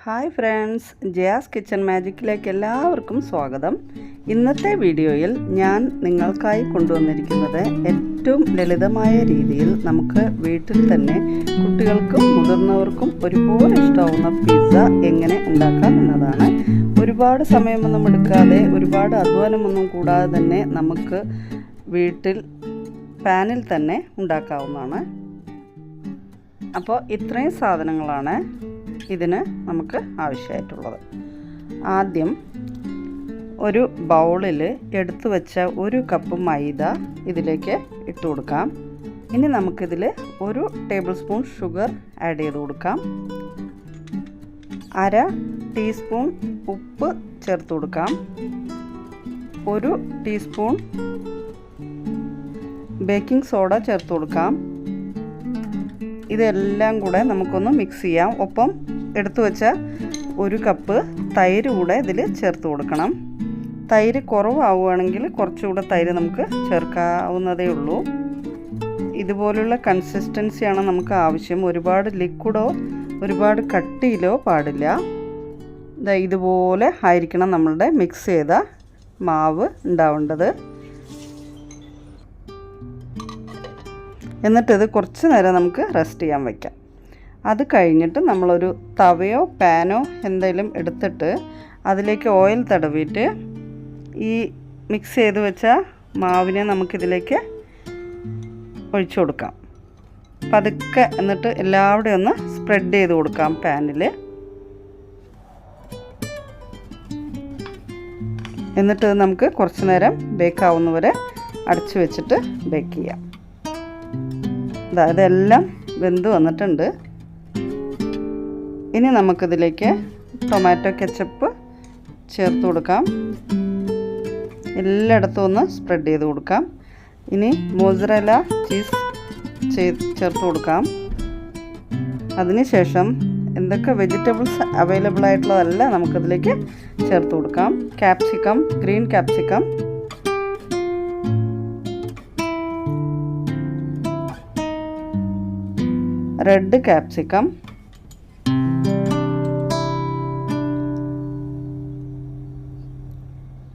Hi friends, Jaya's kitchen മാജിക്കിലേക്ക് എല്ലാവർക്കും സ്വാഗതം. ഇന്നത്തെ വീഡിയോയിൽ ഞാൻ നിങ്ങൾക്കായി കൊണ്ടുവന്നിരിക്കുന്നത് ഏറ്റവും ലളിതമായ രീതിയിൽ നമുക്ക് വീട്ടിൽ തന്നെ കുട്ടികൾക്കും മുതിർന്നവർക്കും ഒരുപോലെ ഇഷ്ടമാവുന്ന പിസ്സ എങ്ങനെ ഉണ്ടാക്കാം എന്നതാണ്. ഒരുപാട് സമയമൊന്നും എടുക്കാതെ ഒരുപാട് അധ്വാനമൊന്നും കൂടാതെ തന്നെ നമുക്ക് വീട്ടിൽ പാനിൽ തന്നെ ഉണ്ടാക്കാവുന്നതാണ്. അപ്പോൾ ഇത്രയും സാധനങ്ങളാണ് ഇതിന് നമുക്ക് ആവശ്യമായിട്ടുള്ളത്. ആദ്യം ഒരു ബൗളിൽ എടുത്തു വെച്ച 1 കപ്പ് മൈദ ഇതിലേക്ക് ഇട്ട് കൊടുക്കാം. ഇനി നമുക്കിതിൽ 1 ടേബിൾ സ്പൂൺ ഷുഗർ ആഡ് ചെയ്ത് കൊടുക്കാം. 1/2 ടീസ്പൂൺ ഉപ്പ് ചേർത്ത് കൊടുക്കാം. 1 ടീസ്പൂൺ ബേക്കിംഗ് സോഡ ചേർത്ത് കൊടുക്കാം. ഇതെല്ലാം കൂടെ നമുക്കൊന്ന് മിക്സ് ചെയ്യാം. ഒപ്പം എടുത്തു വെച്ച 1 കപ്പ് തൈര് കൂടെ ഇതിൽ ചേർത്ത് കൊടുക്കണം. തൈര് കുറവാവുകയാണെങ്കിൽ കുറച്ചുകൂടെ തൈര് നമുക്ക് ചേർക്കാവുന്നതേ ഉള്ളൂ. ഇതുപോലുള്ള കൺസിസ്റ്റൻസിയാണ് നമുക്ക് ആവശ്യം. ഒരുപാട് ലിക്വിഡോ ഒരുപാട് കട്ടിയിലോ പാടില്ല. ഇതുപോലെ ആയിരിക്കണം നമ്മളുടെ മിക്സ് ചെയ്ത മാവ് ഉണ്ടാവേണ്ടത്. എന്നിട്ടിത് കുറച്ച് നേരം നമുക്ക് റെസ്റ്റ് ചെയ്യാൻ വയ്ക്കാം. അത് കഴിഞ്ഞിട്ട് നമ്മളൊരു തവയോ പാനോ എന്തെങ്കിലും എടുത്തിട്ട് അതിലേക്ക് ഓയിൽ തടവിയിട്ട് ഈ മിക്സ് ചെയ്ത് വെച്ച മാവിനെ നമുക്കിതിലേക്ക് ഒഴിച്ചു കൊടുക്കാം. പതുക്കെ എന്നിട്ട് എല്ലാവിടെയും ഒന്ന് സ്പ്രെഡ് ചെയ്ത് കൊടുക്കാം പാനിൽ. എന്നിട്ട് നമുക്ക് കുറച്ച് നേരം ബേക്കാവുന്നവരെ അടച്ചു വെച്ചിട്ട് ബേക്ക് ചെയ്യാം. ഇതെല്ലാം വെന്ത് വന്നിട്ടുണ്ട്. ഇനി നമുക്കിതിലേക്ക് ടൊമാറ്റോ കെച്ചപ്പ് ചേർത്ത് കൊടുക്കാം. എല്ലായിടത്തും ഒന്ന് സ്പ്രെഡ് ചെയ്ത് കൊടുക്കാം. ഇനി മോസറല്ല ചീസ് ചേർത്ത് കൊടുക്കാം. അതിനുശേഷം എന്തൊക്കെ വെജിറ്റബിൾസ് അവൈലബിൾ ആയിട്ടുള്ളതെല്ലാം നമുക്കിതിലേക്ക് ചേർത്ത് കൊടുക്കാം. Capsicum, green capsicum, red capsicum,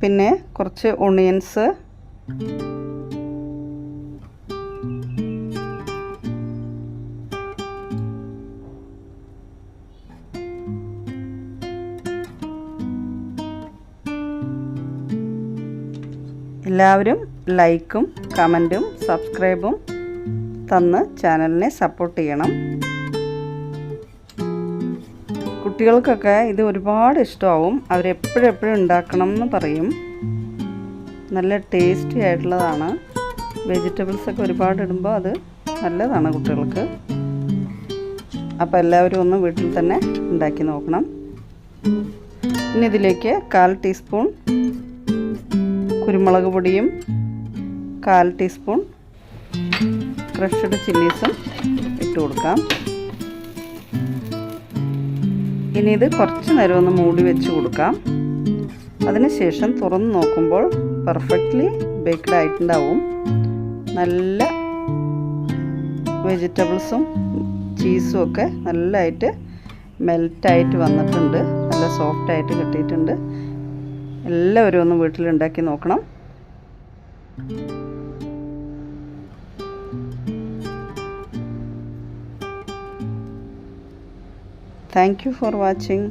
പിന്നെ കുറച്ച് ഒണിയൻസ്, എല്ലാവരും ലൈക്കും കമൻറ്റും സബ്സ്ക്രൈബും തന്ന് ചാനലിനെ സപ്പോർട്ട് ചെയ്യണം. കുട്ടികൾക്കൊക്കെ ഇത് ഒരുപാട് ഇഷ്ടമാവും. അവരെപ്പോഴും ഉണ്ടാക്കണം എന്ന് പറയും. നല്ല ടേസ്റ്റി ആയിട്ടുള്ളതാണ്. വെജിറ്റബിൾസൊക്കെ ഒരുപാട് ഇടുമ്പോൾ അത് നല്ലതാണ് കുട്ടികൾക്ക്. അപ്പോൾ എല്ലാവരും ഒന്ന് വീട്ടിൽ തന്നെ ഉണ്ടാക്കി നോക്കണം. ഇനി ഇതിലേക്ക് 1/4 ടീസ്പൂൺ കുരുമുളക് പൊടിയും 1/4 ടീസ്പൂൺ ക്രഷ്ഡ് ചില്ലീസും ഇട്ട് കൊടുക്കാം. ഇനി ഇത് കുറച്ച് നേരം ഒന്ന് മൂടി വെച്ച് കൊടുക്കാം. അതിനുശേഷം തുറന്ന് നോക്കുമ്പോൾ പെർഫെക്റ്റ്ലി ബേക്ക്ഡ് ആയിട്ടുണ്ടാവും. നല്ല വെജിറ്റബിൾസും ചീസും ഒക്കെ നല്ലതായിട്ട് മെൽറ്റായിട്ട് വന്നിട്ടുണ്ട്. നല്ല സോഫ്റ്റായിട്ട് കിട്ടിയിട്ടുണ്ട്. എല്ലാവരും ഒന്ന് വീട്ടിലുണ്ടാക്കി നോക്കണം. Thank you for watching.